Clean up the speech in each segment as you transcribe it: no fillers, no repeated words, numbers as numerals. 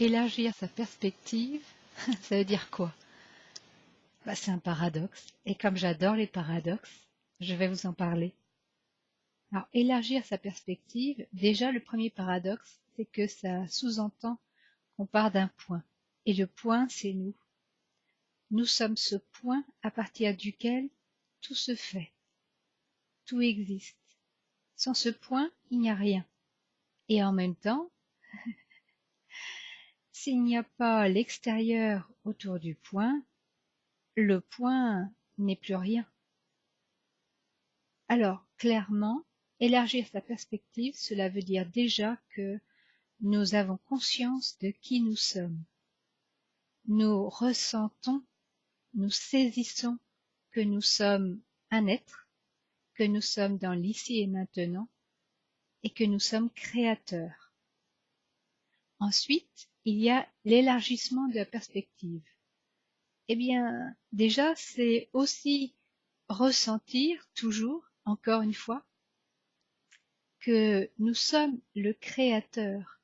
Élargir sa perspective, ça veut dire quoi? C'est un paradoxe, et comme j'adore les paradoxes, je vais vous en parler. Alors, élargir sa perspective, déjà le premier paradoxe, c'est que ça sous-entend qu'on part d'un point, et le point, c'est nous. Nous sommes ce point à partir duquel tout se fait, tout existe. Sans ce point, il n'y a rien. Et en même temps, s'il n'y a pas l'extérieur autour du point, le point n'est plus rien. Alors, clairement, élargir sa perspective, cela veut dire déjà que nous avons conscience de qui nous sommes. Nous ressentons, nous saisissons que nous sommes un être, que nous sommes dans l'ici et maintenant, et que nous sommes créateurs. Ensuite, il y a l'élargissement de la perspective. Eh bien, déjà, c'est aussi ressentir toujours, encore une fois, que nous sommes le créateur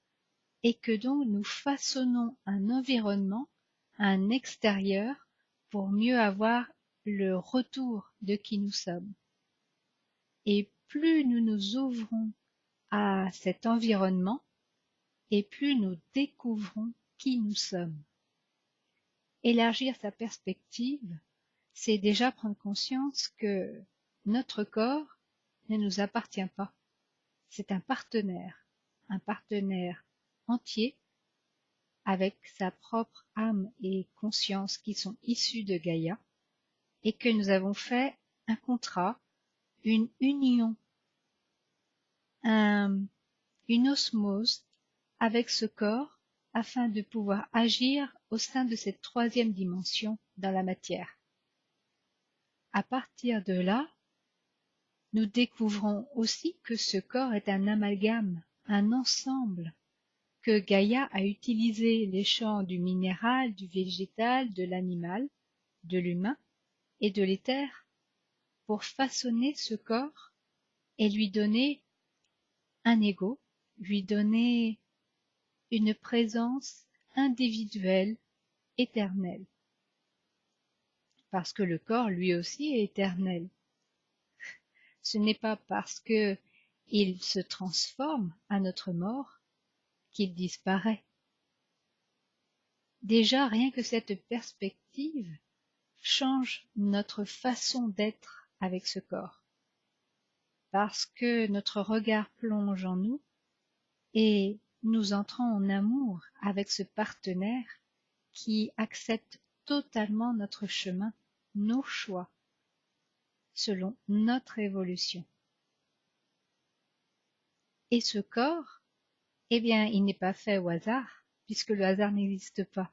et que donc nous façonnons un environnement, un extérieur, pour mieux avoir le retour de qui nous sommes. Et plus nous nous ouvrons à cet environnement, et plus nous découvrons qui nous sommes. Élargir sa perspective, c'est déjà prendre conscience que notre corps ne nous appartient pas. C'est un partenaire entier avec sa propre âme et conscience qui sont issus de Gaïa et que nous avons fait un contrat, une union, une osmose avec ce corps afin de pouvoir agir au sein de cette troisième dimension dans la matière. À partir de là, nous découvrons aussi que ce corps est un amalgame, un ensemble, que Gaïa a utilisé les champs du minéral, du végétal, de l'animal, de l'humain et de l'éther pour façonner ce corps et lui donner un ego, lui donner une présence individuelle, éternelle. Parce que le corps, lui aussi, est éternel. Ce n'est pas parce que il se transforme à notre mort qu'il disparaît. Déjà, rien que cette perspective change notre façon d'être avec ce corps. Parce que notre regard plonge en nous et nous entrons en amour avec ce partenaire qui accepte totalement notre chemin, nos choix, selon notre évolution. Et ce corps, eh bien, il n'est pas fait au hasard, puisque le hasard n'existe pas.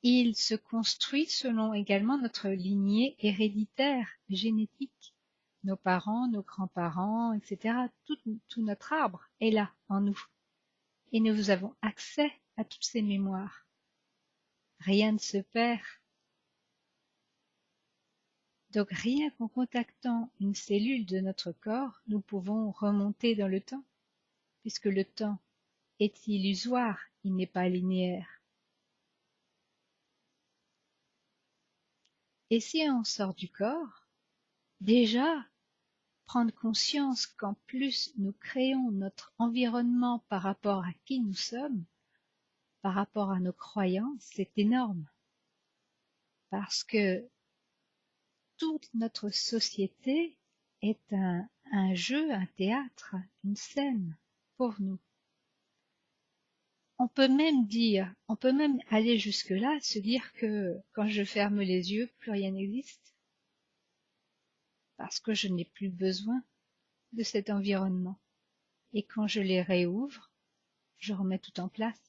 Il se construit selon également notre lignée héréditaire, génétique. Nos parents, nos grands-parents, etc. Tout notre arbre est là, en nous. Et nous avons accès à toutes ces mémoires. Rien ne se perd. Donc rien qu'en contactant une cellule de notre corps, nous pouvons remonter dans le temps, puisque le temps est illusoire, il n'est pas linéaire. Et si on sort du corps, déjà, prendre conscience qu'en plus nous créons notre environnement par rapport à qui nous sommes, par rapport à nos croyances, c'est énorme. Parce que toute notre société est un jeu, un théâtre, une scène pour nous. On peut même aller jusque-là, se dire que quand je ferme les yeux, plus rien n'existe. Parce que je n'ai plus besoin de cet environnement. Et quand je les réouvre, je remets tout en place.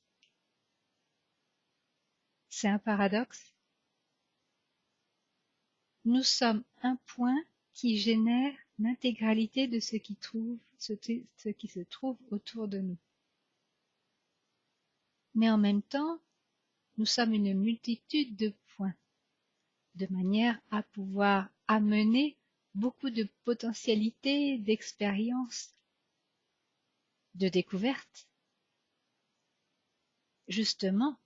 C'est un paradoxe. Nous sommes un point qui génère l'intégralité de ce qui se trouve autour de nous. Mais en même temps, nous sommes une multitude de points, de manière à pouvoir amener beaucoup de potentialités, d'expériences, de découvertes. justement,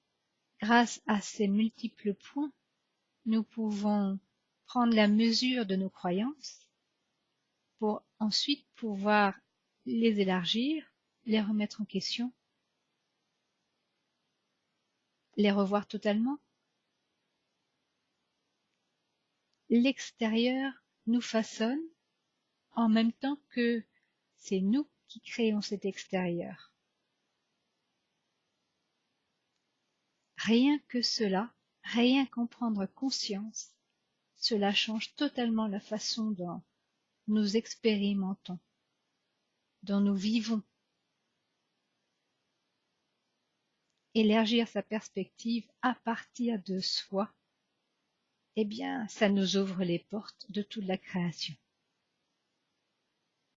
grâce à ces multiples points, nous pouvons prendre la mesure de nos croyances pour ensuite pouvoir les élargir, les remettre en question, les revoir totalement. L'extérieur nous façonne en même temps que c'est nous qui créons cet extérieur. Rien que cela, rien qu'en prendre conscience, cela change totalement la façon dont nous expérimentons, dont nous vivons. Élargir sa perspective à partir de soi, eh bien, ça nous ouvre les portes de toute la création.